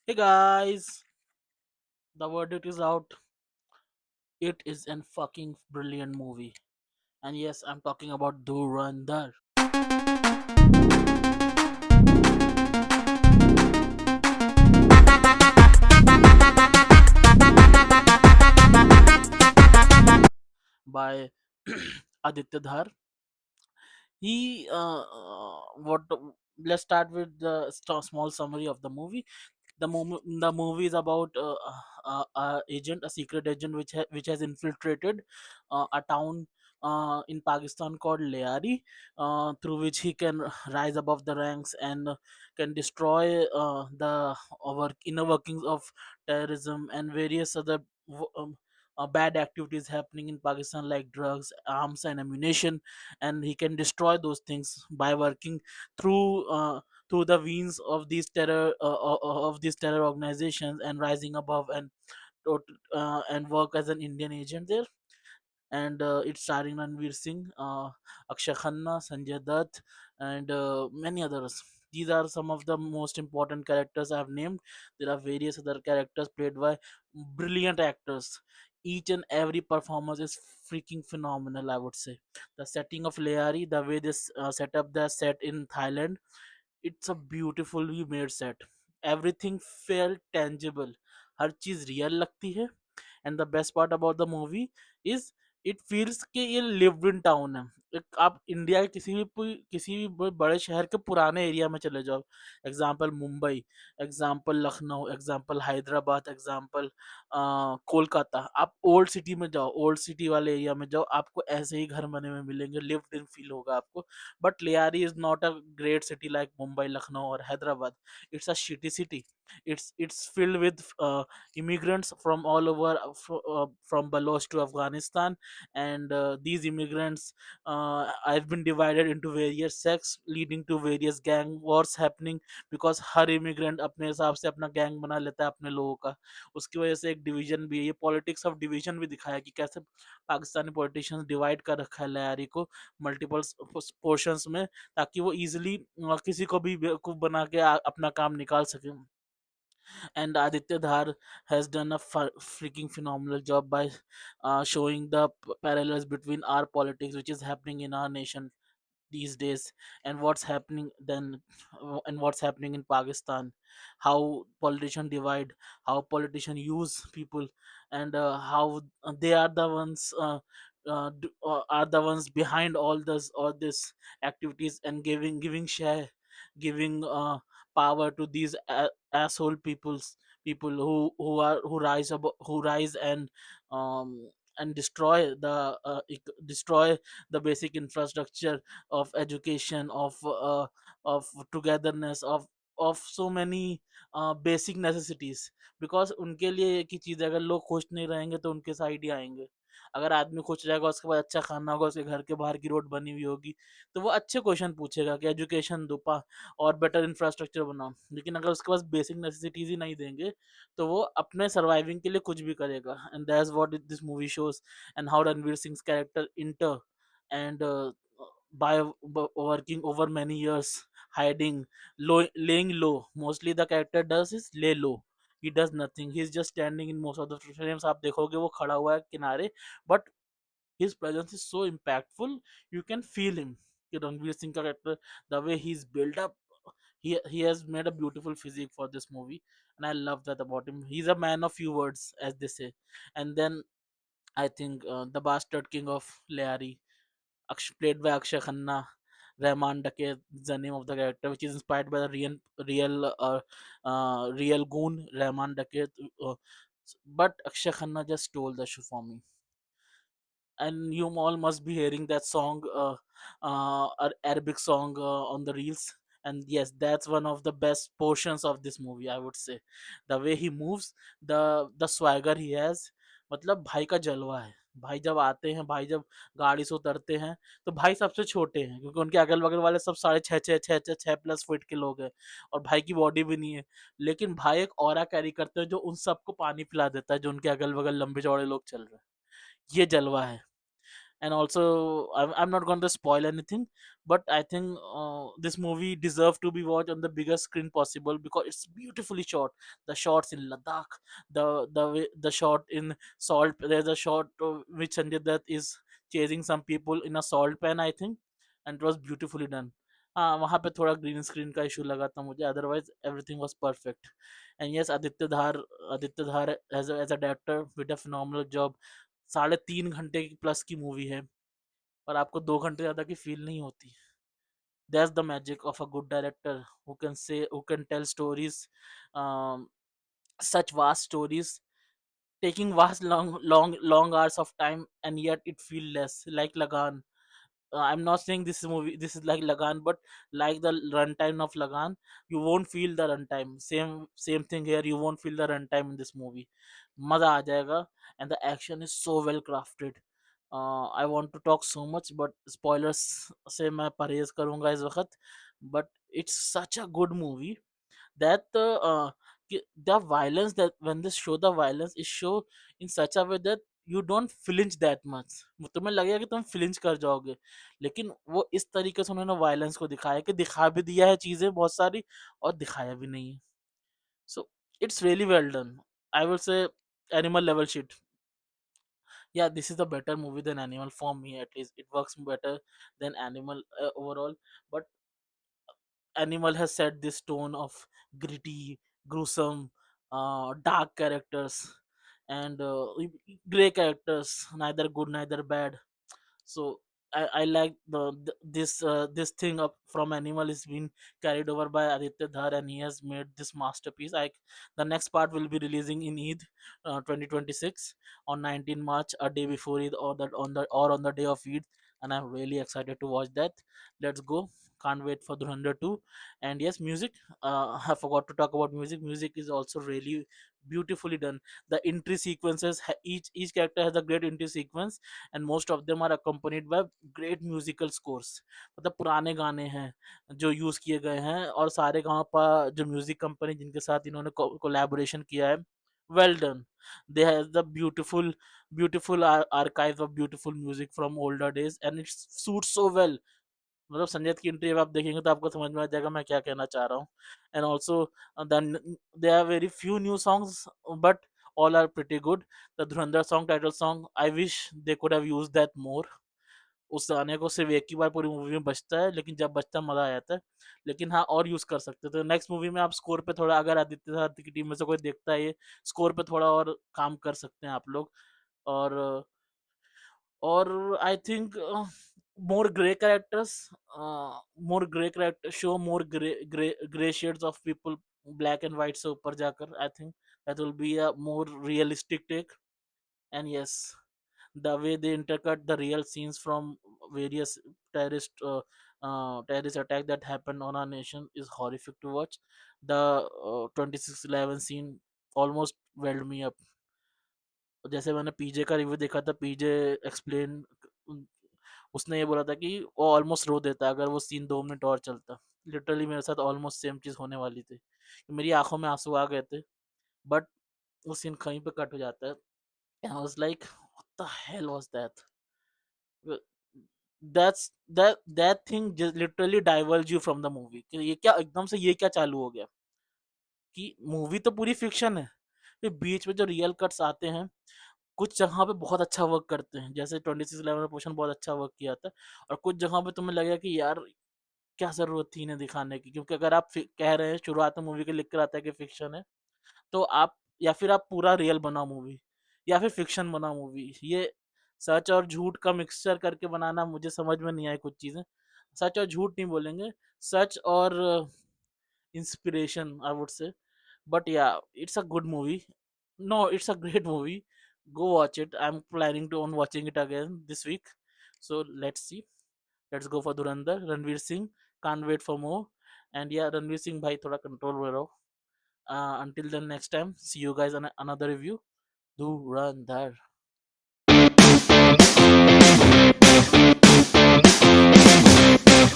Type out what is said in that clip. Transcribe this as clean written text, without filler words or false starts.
Hey guys, the verdict is out. It is an fucking brilliant movie. And yes, I'm talking about Dhurandhar by Aditya Dhar. He, what? Let's start with the small summary of the movie. The movie is about a secret agent which has infiltrated a town in Pakistan called Leari, through which he can rise above the ranks and can destroy the inner workings of terrorism and various other bad activities happening in Pakistan, like drugs, arms, and ammunition. And he can destroy those things by working through through the veins of these terror organizations and rising above and work as an Indian agent there. And it's starring Ranveer Singh, Akshay Khanna, Sanjay Dutt, and many others. These are some of the most important characters I have named. There are various other characters played by brilliant actors. Each and every performance is freaking phenomenal, I would say. The setting of Leari, the way this set up the set in Thailand, it's a beautifully made set. Everything felt tangible. हर चीज real लगती है. And the best part about the movie is it feels कि ये lived in town है. आप India के किसी भी बड़े शहर के पुराने एरिया में चले जाओ. Example Mumbai, example Lucknow, example Hyderabad, example Kolkata. आप ओल्ड सिटी में जाओ, ओल्ड सिटी वाले एरिया में जाओ, आपको ऐसे ही घर बने हुए मिलेंगे, लिव्ड इन फील होगा आपको. But Lyari is not a great city like Mumbai, Lucknow, or Hyderabad. It's a shitty city. It's filled with immigrants from all over, from Baloch to Afghanistan, and these immigrants have been divided into various sects, leading to various gang wars happening, because her immigrant अपने हिसाब से अपना gang बना लेता है अपने लोगों का. उसकी वजह से एक डिवीजन भी है. ये पॉलिटिक्स ऑफ डिवीजन भी दिखाया कि कैसे पाकिस्तानी पॉलिटिशियंस डिवाइड कर रखा है लयारी को मल्टीपल पोर्शंस में, ताकि वो इजीली किसी को भी बेवकूफ बना के अपना काम निकाल सके. And Aditya Dhar has done a freaking phenomenal job by showing the parallels between our politics, which is happening in our nation these days, and what's happening then, and what's happening in Pakistan. How politicians divide, how politicians use people, and how they are the ones are the ones behind all this activities, and giving share, giving power to these asshole people who rise and destroy the basic infrastructure of education, of togetherness, of so many basic necessities. Because उनके लिए एक ही चीज है, अगर लोग खुश नहीं रहेंगे तो उनके साइड ही आएंगे. अगर आदमी खुश रहेगा, उसके बाद अच्छा खाना होगा, उसके घर के बाहर की रोड बनी हुई होगी, तो वो अच्छे क्वेश्चन पूछेगा कि एजुकेशन दो और बेटर इंफ्रास्ट्रक्चर बनाओ. लेकिन अगर उसके पास बेसिक नेसेसिटीज ही नहीं देंगे, तो वो अपने सर्वाइविंग के लिए कुछ भी करेगा. And that's what this movie shows. And how Ranveer Singh's character inter and by working over many years, hiding, laying low. Mostly the character does is lay low. He does nothing. He's just standing in most of the frames. आप देखोगे वो खड़ा हुआ है किनारे, but his presence is so impactful. You can feel him. कि रणवीर सिंह का character, the way he's built up, he has made a beautiful physique for this movie, and I love that about him. He's a man of few words, as they say. And then I think the bastard king of Leari, played by Akshay Khanna, Rahman Daket is the name of the character, which is inspired by the real goon Rahman Daket. Uh, but Akshay Khanna just stole the show for me. And you all must be hearing that song, Arabic song on the reels. And yes, that's one of the best portions of this movie, I would say. The way he moves, the swagger he has. मतलब भाई का जलवा है. भाई जब आते हैं, भाई जब गाड़ी से उतरते हैं, तो भाई सबसे छोटे हैं, क्योंकि उनके अगल बगल वाले सब 6.5 6 6 6 6 प्लस फीट के लोग हैं. और भाई की बॉडी भी नहीं है. लेकिन भाई एक ऑरा कैरी करते हैं जो उन सबको पानी पिला देता है, जो उनके अगल बगल लंबे चौड़े लोग चल रहे हैं. ये जलवा है. And also I'm not going to spoil anything, but I think this movie deserves to be watched on the biggest screen possible because it's beautifully shot. The shots in Ladakh, the shot in salt, there's a shot which Sanjay Dutt is chasing some people in a salt pan, I think, and it was beautifully done. हाँ, वहाँ पे थोड़ा green screen का issue लगा था मुझे, otherwise everything was perfect. And yes, Aditya Dhar as a director with a phenomenal job. 3.5 घंटे की प्लस की मूवी है और आपको 2 घंटे ज्यादा की फील नहीं होती. That's the magic of a good director who can tell stories, um, such vast stories, taking vast long hours of time, and yet it feel less like Lagan. I'm not saying this is like Lagan, but like the runtime of Lagan, you won't feel the runtime. Same thing here. You won't feel the runtime in this movie. मजा आ जाएगा, and the action is so well crafted. I want to talk so much, but spoilers से मैं परहेज करूंगा इस वक्त. But it's such a good movie that the violence, that when they show the violence is show in such a way that you don't flinch that much. तुम्हें लगेगा कि तुम फ्लिंच कर जाओगे, लेकिन वो इस तरीके से उन्होंने वायलेंस को दिखाया कि दिखा भी दिया है चीजें बहुत सारी और दिखाया भी नहीं है. So it's really well done. I will say animal level shit. Yeah, this is a better movie than Animal for me, at least. It works better than Animal overall. But Animal has set this tone of gritty, gruesome, dark characters and gray characters, neither good neither bad. So I like this thing up from Animal is being carried over by Aditya Dhar, and he has made this masterpiece. The next part will be releasing in Eid 2026 on 19 March, a day before Eid, or on the day of Eid, and I'm really excited to watch that. Let's go! Can't wait for Dhurandhar 2. And yes, music. I forgot to talk about music. Music is also really beautifully done. The entry sequences, each character has a great entry sequence, and most of them are accompanied by great musical scores. मतलब पुराने गाने हैं जो use किए गए हैं, और सारे गाँव पर जो म्यूजिक कंपनी जिनके साथ इन्होंने कोलैबोरेशन किया है, well done. They have the beautiful archive of beautiful music from older days, and it suits so well. मतलब संजय दत्त की इंटरव्यू आप देखेंगे तो आपको समझ में आ जाएगा मैं क्या कहना चाह रहा हूँ. And also then there are very few new songs, but all are pretty good. The Dhurandhar song, title song, I wish they could have used that more. उस गाने को सिर्फ एक ही बार पूरी मूवी में बजता है, लेकिन जब बजता है मजा आ जाता है. लेकिन हाँ, और यूज कर सकते थे नेक्स्ट मूवी में. आप स्कोर पे थोड़ा, अगर आदित्य की टीम में से कोई देखता है ये, स्कोर पे थोड़ा और काम कर सकते हैं आप लोग. और I think more gray characters, more gray characters show more gray shades of people, black and white से ऊपर जाकर. I think that will be a more realistic take. And yes, the way they intercut the real scenes from various terrorist uh, terrorist attack that happened on our nation is horrific to watch. The 2611 scene almost welled me up. जैसे मैंने पीजे का review देखा था, पीजे explain, उसने ये बोला था कि वो ऑलमोस्ट रो देता अगर वो सीन 2 मिनट और चलता. लिटरली मेरे साथ ऑलमोस्ट सेम चीज होने वाली थी. मेरी आंखों में आंसू आ गए थे, बट वो सीन कहीं पे कट हो जाता है. I was like, what the hell was that. That thing literally diverge you from the movie कि ये क्या एकदम से ये क्या चालू हो गया. कि मूवी तो पूरी फिक्शन है, फिर बीच में जो रियल कट्स आते हैं कुछ जगह पे बहुत अच्छा वर्क करते हैं, जैसे 2611 पोर्शन बहुत अच्छा वर्क किया था. और कुछ जगह पे तुम्हें लगेगा कि यार क्या जरूरत थी इन्हें दिखाने की, क्योंकि अगर आप कह रहे हैं शुरुआत में मूवी के लिख कर आता है कि फिक्शन है, तो आप या फिर आप पूरा रियल बनाओ मूवी, या फिर फिक्शन बनाओ मूवी. ये सच और झूठ का मिक्सचर करके बनाना मुझे समझ में नहीं आई कुछ चीजें. सच और झूठ नहीं बोलेंगे, सच और inspiration, I would say. But yeah, it's a good movie. No, it's a great movie. Go watch it. I'm planning to on watching it again this week. So let's see. Let's go for Durandar. Ranveer Singh. Can't wait for more. And yeah, Ranveer Singh bhai thoda control में रहो. Until then, next time. See you guys on another review. Durandar.